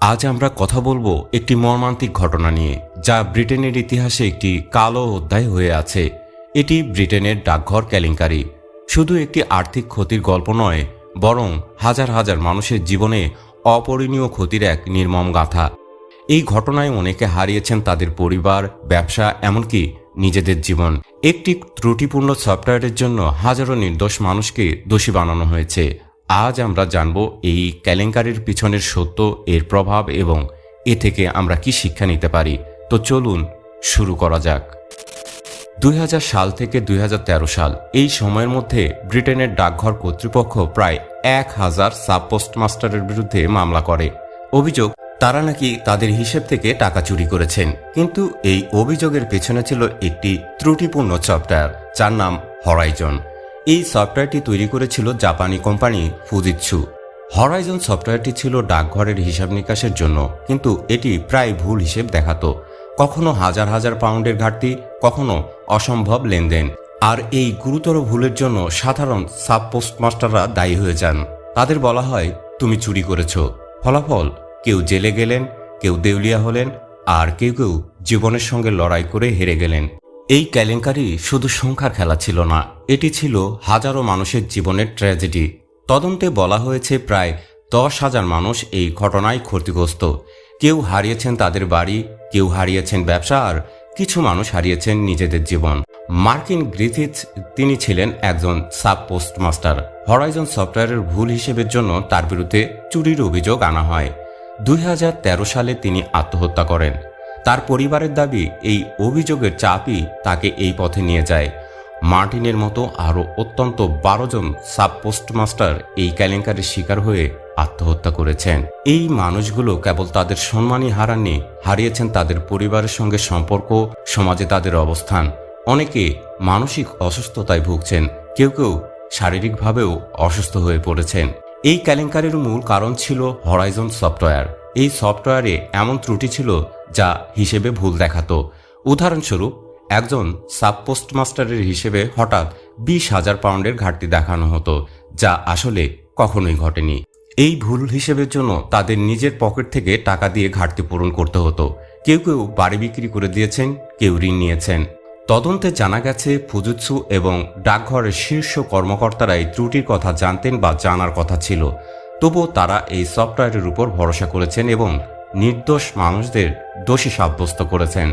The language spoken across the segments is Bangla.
আজ আমরা কথা বলবো একটি মর্মান্তিক ঘটনা নিয়ে, যা ব্রিটেনের ইতিহাসে একটি কালো অধ্যায় হয়ে আছে। এটি ব্রিটেনের ডাকঘর কেলেঙ্কারি। শুধু একটি আর্থিক ক্ষতির গল্প নয়, বরং হাজার হাজার মানুষের জীবনে অপরিণীয় ক্ষতির এক নির্মম গাথা। এই ঘটনায় অনেকে হারিয়েছেন তাদের পরিবার, ব্যবসা, এমনকি নিজেদের জীবন। একটি ত্রুটিপূর্ণ সফটওয়্যারের জন্য হাজারো নির্দোষ মানুষকে দোষী বানানো হয়েছে। আজ আমরা জানব এই কেলেঙ্কারির পিছনের সত্য, এর প্রভাব এবং এ থেকে আমরা কি শিক্ষা নিতে পারি। তো চলুন শুরু করা যাক। 2000 সাল থেকে 2013 সাল এই সময়ের মধ্যে ব্রিটেনের ডাকঘর কর্তৃপক্ষ প্রায় 1000 সাব পোস্টমাস্টারের বিরুদ্ধে মামলা করে। অভিযোগ, তারা নাকি তাদের হিসেব থেকে টাকা চুরি করেছেন। কিন্তু এই অভিযোগের পেছনে ছিল একটি ত্রুটিপূর্ণ সফটওয়্যার, যার নাম হরাইজন। এই সফটওয়্যারটি তৈরি করেছিল জাপানি কোম্পানি ফুজিৎসু। হরাইজন সফটওয়্যারটি ছিল ডাকঘরের হিসাব নিকাশের জন্য, কিন্তু এটি প্রায় ভুল হিসেব দেখাতো। কখনো হাজার হাজার পাউন্ডের ঘাটতি, কখনো অসম্ভব লেনদেন। আর এই গুরুতর ভুলের জন্য সাধারণ সাব পোস্টমাস্টাররা দায়ী হয়ে যান। তাদের বলা হয়, তুমি চুরি করেছ। ফলাফল, কেউ জেলে গেলেন, কেউ দেউলিয়া হলেন, আর কেউ কেউ জীবনের সঙ্গে লড়াই করে হেরে গেলেন। এই কেলেঙ্কারি শুধু সংখ্যার খেলা ছিল না, এটি ছিল হাজারো মানুষের জীবনের ট্র্যাজেডি। তদন্তে বলা হয়েছে প্রায় 10,000 মানুষ এই ঘটনায় ক্ষতিগ্রস্ত। কেউ হারিয়েছেন তাদের বাড়ি, কেউ হারিয়েছেন ব্যবসা, আর কিছু মানুষ হারিয়েছেন নিজেদের জীবন। মার্কিন গ্রিফিথস, তিনি ছিলেন একজন সাব পোস্টমাস্টার। হরাইজন সফটওয়্যারের ভুল হিসেবের জন্য তার বিরুদ্ধে চুরির অভিযোগ আনা হয়। 2013 সালে তিনি আত্মহত্যা করেন। তার পরিবারের দাবি, এই অভিযোগের চাপই তাকে এই পথে নিয়ে যায়। মার্টিনের মতো আরও অত্যন্ত 12 জন সাব পোস্টমাস্টার এই কেলেঙ্কারির শিকার হয়ে আত্মহত্যা করেছেন। এই মানুষগুলো কেবল তাদের সম্মানই হারাননি, হারিয়েছেন তাদের পরিবারের সঙ্গে সম্পর্ক, সমাজে তাদের অবস্থান। অনেকে মানসিক অসুস্থতায় ভুগছেন, কেউ কেউ শারীরিকভাবেও অসুস্থ হয়ে পড়েছেন। এই কেলেঙ্কারির মূল কারণ ছিল হরাইজন সফটওয়্যার। এই সফটওয়্যারে এমন ত্রুটি ছিল যা হিসেবে ভুল দেখাতো। উদাহরণস্বরূপ, একজন সাব পোস্টমাস্টারের হিসেবে হঠাৎ 20,000 পাউন্ডের ঘাটতি দেখানো হতো, যা আসলে কখনোই ঘটেনি। এই ভুল হিসেবের জন্য তাদের নিজের পকেট থেকে টাকা দিয়ে ঘাটতি পূরণ করতে হতো। কেউ কেউ বাড়ি বিক্রি করে দিয়েছেন, কেউ ঋণ নিয়েছেন। তদন্তে জানা গেছে ফুজিৎসু এবং ডাকঘরের শীর্ষ কর্মকর্তারা এই ত্রুটির কথা জানতেন বা জানার কথা ছিল। তবুও তারা এই সফটওয়্যারের উপর ভরসা করেছেন এবং নির্দোষ মানুষদের দোষী সাব্যস্ত করেছেন।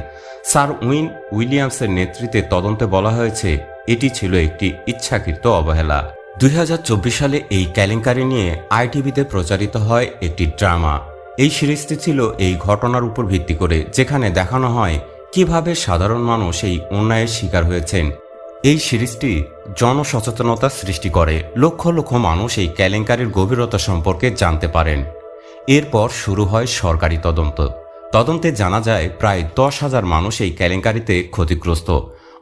স্যার উইন উইলিয়ামসের নেতৃত্বে তদন্তে বলা হয়েছে, এটি ছিল একটি ইচ্ছাকৃত অবহেলা। 2024 সালে এই কেলেঙ্কারি নিয়ে আইটিভিতে প্রচারিত হয় একটি ড্রামা। এই সিরিজটি ছিল এই ঘটনার উপর ভিত্তি করে, যেখানে দেখানো হয় কিভাবে সাধারণ মানুষ এই অন্যায়ের শিকার হয়েছেন। এই সিরিজটি জনসচেতনতা সৃষ্টি করে। লক্ষ লক্ষ মানুষ এই কেলেঙ্কারির গভীরতা সম্পর্কে জানতে পারেন। এরপর শুরু হয় সরকারি তদন্ত। তদন্তে জানা যায় প্রায় 10,000 মানুষ এই কেলেঙ্কারিতে ক্ষতিগ্রস্ত।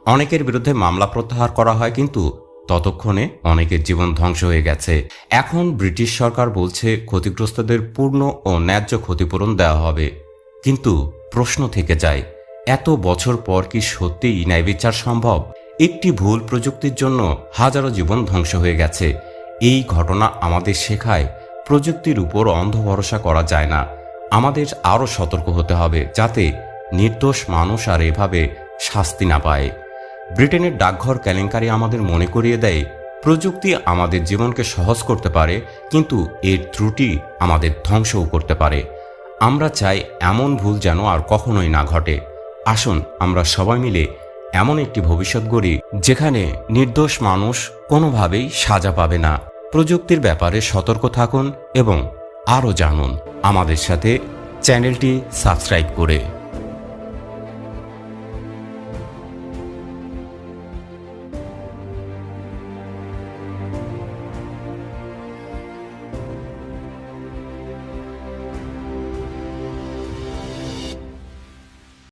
অনেকের বিরুদ্ধে মামলা প্রত্যাহার করা হয়, কিন্তু ততক্ষণে অনেকের জীবন ধ্বংস হয়ে গেছে। এখন ব্রিটিশ সরকার বলছে ক্ষতিগ্রস্তদের পূর্ণ ও ন্যায্য ক্ষতিপূরণ দেওয়া হবে। কিন্তু প্রশ্ন থেকে যায়, এত বছর পর কি সত্যিই ন্যায়বিচার সম্ভব? একটি ভুল প্রযুক্তির জন্য হাজারো জীবন ধ্বংস হয়ে গেছে। এই ঘটনা আমাদের শেখায়, প্রযুক্তির উপর অন্ধ ভরসা করা যায় না। আমাদের আরও সতর্ক হতে হবে, যাতে নির্দোষ মানুষ আর এভাবে শাস্তি না পায়। ব্রিটেনের ডাকঘর কেলেঙ্কারি আমাদের মনে করিয়ে দেয়, প্রযুক্তি আমাদের জীবনকে সহজ করতে পারে, কিন্তু এর ত্রুটি আমাদের ধ্বংসও করতে পারে। আমরা চাই এমন ভুল যেন আর কখনোই না ঘটে। আসুন আমরা সবাই মিলে এমন একটি ভবিষ্যৎ গড়ি, যেখানে নির্দোষ মানুষ কোনোভাবেই সাজা পাবে না। প্রযুক্তির ব্যাপারে সতর্ক থাকুন এবং আরও জানুন আমাদের সাথে চ্যানেলটি সাবস্ক্রাইব করে।